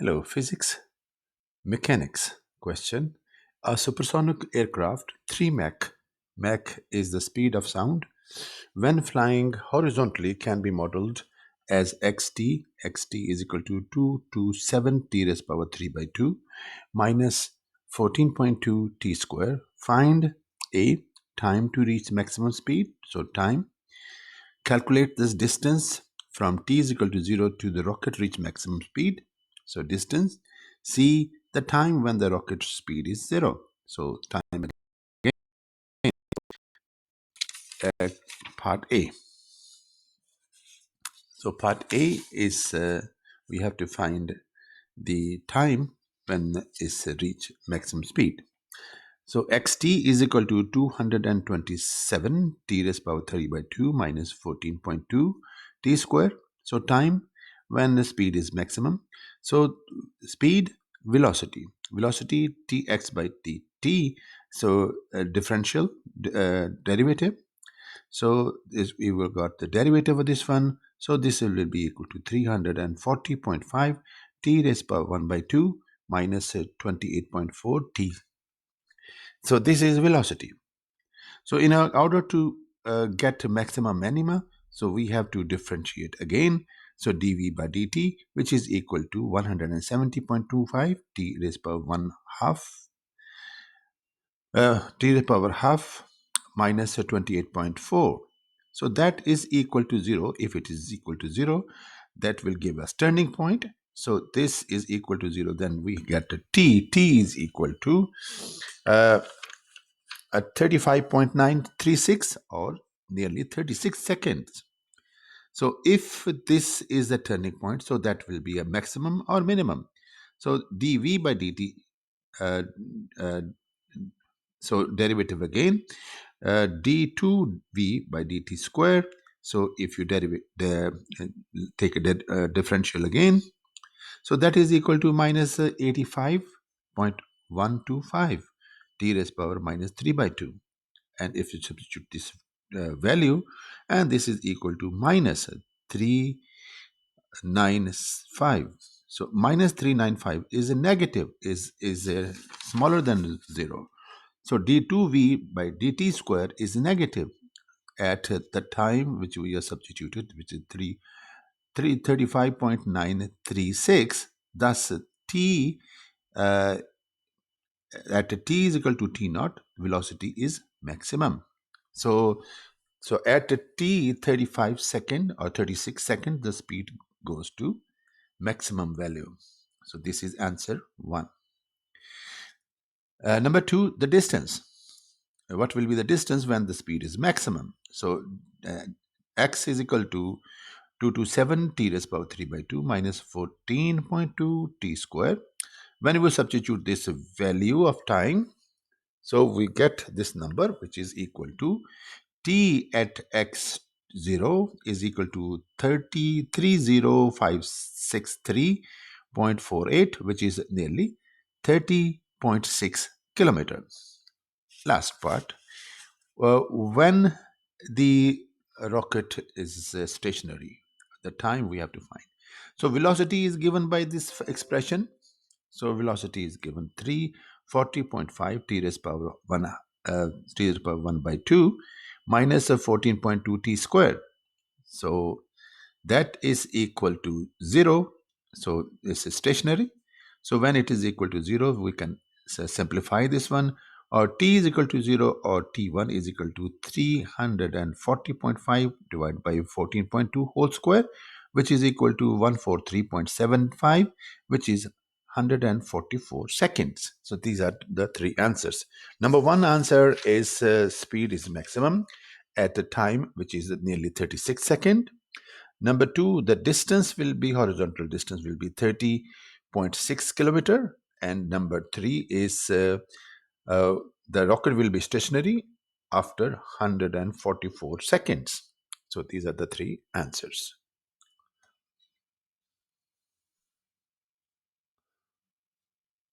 Hello, physics, mechanics question. A supersonic aircraft, 3 Mach is the speed of sound, when flying horizontally can be modeled as xt is equal to 227 t raised power 3 by 2 minus 14.2 t square. Find a time to reach maximum speed, so time. Calculate this distance from t is equal to 0 to the rocket reach maximum speed. So distance. See the time when the rocket speed is 0. So time again, uh, part A. So part A is we have to find the time when is reach maximum speed. So xt is equal to 227 t raised power 30 by 2 minus 14.2 t square. So time when the speed is maximum. So speed, velocity tx by dt. So differential derivative. So this, we will got the derivative of this one. So this will be equal to 340.5 t raised power 1 by 2 minus 28.4 t. So this is velocity. So in order to get to maximum minima, so we have to differentiate again. So dv by dt, which is equal to 170.25 t raised power 1 half, t raised power half minus 28.4. So that is equal to 0. If it is equal to 0, that will give us turning point. So this is equal to 0. Then we get a t. T is equal to uh, 35.936 or nearly 36 seconds. So if this is the turning point, so that will be a maximum or minimum. So dv by dt, uh, uh, so derivative again, d2v by dt square. So if you take a differential again, so that is equal to minus 85.125 t raised power minus 3 by 2. And if you substitute this value, and this is equal to minus 395. So minus 395 is a negative, is smaller than 0. So d2v by dt square is negative at the time which we are substituted, which is 335.936. Thus t at t is equal to t naught, velocity is maximum. So at t 35 second or 36 second, the speed goes to maximum value. So this is answer 1. Number 2, the distance. What will be the distance when the speed is maximum? So x is equal to 227 t raised power 3 by 2 minus 14.2 t square. When we substitute this value of time, so we get this number, which is equal to t at x0 is equal to 30563.48, which is nearly 30.6 kilometers. Last part, when the rocket is stationary, the time we have to find. So velocity is given by this expression. So velocity is given 340.5 t raised power 1 t raised power 1 by 2 minus 14.2 t square. So that is equal to 0. So this is stationary. So when it is equal to 0, we can simplify this one, or t is equal to 0, or t1 is equal to 340.5 divided by 14.2 whole square, which is equal to 143.75, which is 144 seconds. So these are the three answers. Number 1 answer is speed is maximum at the time, which is nearly 36 seconds. Number 2, the distance will be horizontal distance will be 30.6 kilometer. And number 3 is uh, the rocket will be stationary after 144 seconds. So these are the three answers.